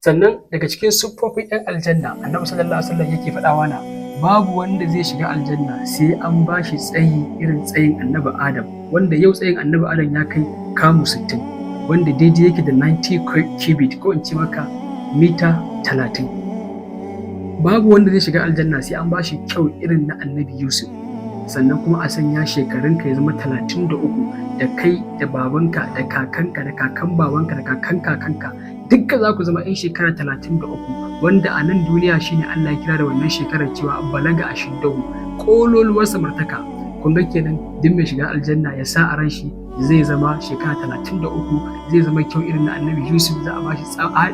Sannan daga cikin siffofin 'yan aljanna annabi sallallahu alaihi wasallam yake faɗa mana babu wanda zai shiga aljanna sai an ba shi tsayi irin tsayin annabi Adam, wanda yau tsayin annabi Adam ya kai kamu 60, wanda daidai yake da 90 cubit ko in ce maka mita 30. Babu wanda zai shiga aljanna sai an ba shi kyau irin na annabi Yusuf, sannan kuma a sanya shekarunka ya zama 33 da kai da babanka da kakanka da kakan babanka da kakan kakanka dukka za ku zama 'yan shekara 33, wanda a nan duniya shine Allah ya kira da wannan shekarar cewa balaga ashiddahu, kololuwar samartaka. Kun ga kenan duk mai shiga aljanna ya sa a ran shi zai zama shekara 33, zai zama kyau irin na annabi Yusuf, za a bashi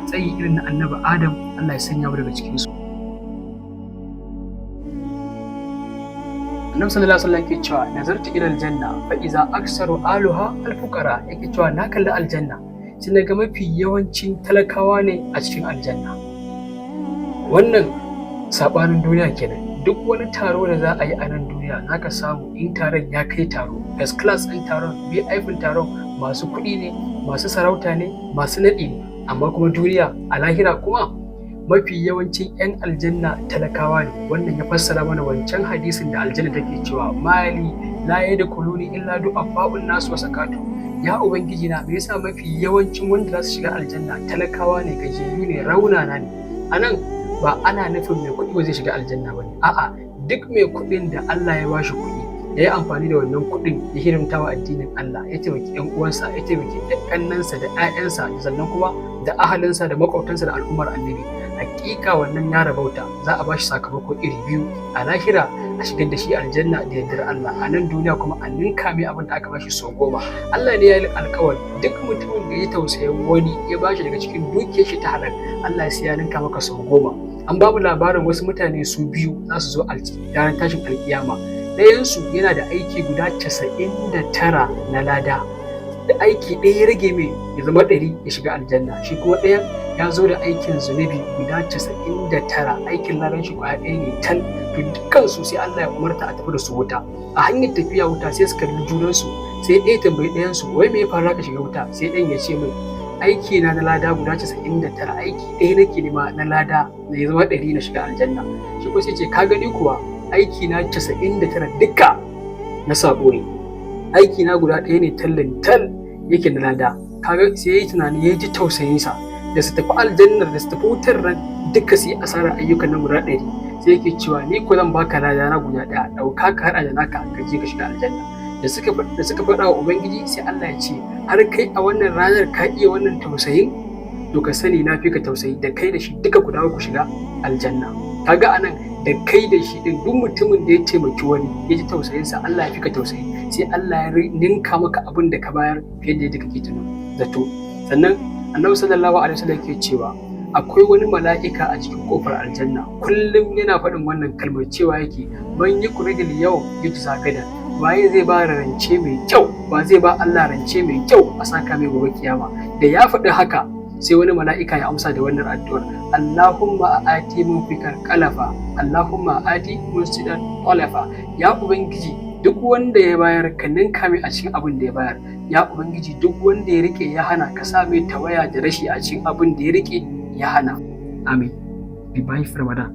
tsayi irin na annabi Adam. Allah ya sanya mu daga cikin su. Annabi sallallahu alaihi wasallam yake cewa nazartu ila aljanna fa iza aksaru aluha alfuqara, yake cewa na kalli aljanna sai na ga mafi yawancin talakawa ne a cikin aljanna. Wannan sabanin duniya kenan. Duk wani taro da za a yi a nan duniya zaka samu in taron ya kai taro, first class ɗin taron, VIP taron, masu kuɗi ne, masu sarauta ne, masu naɗi ne. Amma kuma duniya a lahira kuma mafi yawancin 'yan aljanna talakawa ne. Wannan ya fassara mana wancan hadisin da aljanna take cewa mali la yadkhuluni illa du'afa'un nas wa sakatu. Ya ubangiji na me yasa mafi yawancin wanda za su shiga aljanna talakawa ne, gajiyayyu ne, raunana ne? Anan ba ana nufin mai kuɗi ba zai shiga aljanna ba ne. A'a, duk mai kuɗin da Allah ya bashi kuɗi ya yi amfani da wannan kuɗin ya hidimta wa addinin Allah, ya taimaki 'yan uwansa, ya taimaki ƙannansa da 'ya'yansa, sannan kuma da ahalinsa da maƙwabtansa da al'ummar annabi, hakika wannan ya rabauta. Za a bashi sakamako iri biyu: a lahira a shigar da shi aljanna da yardar Allah, a nan duniya kuma a ninka mai abin da aka bashi sau 10. Allah ne ya yi alƙawari duk mutumin da ya tausayi wani ya bashi daga cikin dukiyar shi ta halal, Allah sai ya ninka maka sau 10. An babu labarin wasu mutane su biyu za su zo ranar tashin alkiyama. Ɗayansu yana da aiki guda 99 na lada, da aiki ɗaya ya rage mai ya zama 100 ya shiga aljanna. Shi kuma ɗayan ya zo da aikin zunubi guda 99, aikin ladan shi kwaya ɗaya ne tal. To dukkan su sai Allah ya umarta a tafi da su wuta. A hanyar tafiya wuta sai su kalli junansu, sai ɗaya tambayi ɗayansu wai me ya faru ka shiga wuta? Sai ɗayan ya ce mai aiki na lada guda 99, aiki ɗaya nake nema na lada da ya zama 100 na shiga aljanna. Shi kuma sai ce ka gani kuwa aiki na 99 duka na sabo ne, aiki na guda ɗaya ne tallin tal yake na lada. Kaga sai yayi tunani, ya ji tausayin sa, da su tafi aljannar da su tafi wutar ran duka su yi asarar ayyukan nan guda 100. Sai yake cewa ni ko zan baka lada na guda ɗaya, ɗauka ka haɗa da naka ka je ka shiga aljanna. Da suka faɗa wa Ubangiji sai Allah ya ce har kai a wannan ranar ka iya wannan tausayin, to ka sani na fi ka tausayi, da kai da shi duka ku dawo ku shiga aljanna. Kaga anan da kai da shi din duk mutumin da ya taimaki wani ya ji tausayinsa, Allah ya fi ka tausayi, sai Allah ya ninka maka abin da ka bayar fiye da yadda kake zato. Sannan Annabi sallallahu alaihi wasallam yake cewa akwai wani mala'ika a cikin kofar aljanna, kullum yana faɗin wannan kalmar cewa yake man yuqridil yawm yujza gadan. Waye zai ba rance mai kyau, ba zai ba Allah rance mai kyau a saka mai gobe kiyama. Da ya faɗi haka sai wani mala'ika ya amsa da wannan addu'ar: Allahumma a'ati munfiqan qalafa, Allahumma a'ati musidan qalafa. Ya ubangiji duk wanda ya bayar ka ninka mai a cikin abin da ya bayar. Ya ubangiji duk wanda ya rike ya hana ka sa mai tawaya da rashi a cikin abin da ya rike ya hana. Amin. Bi bayi Ramadan.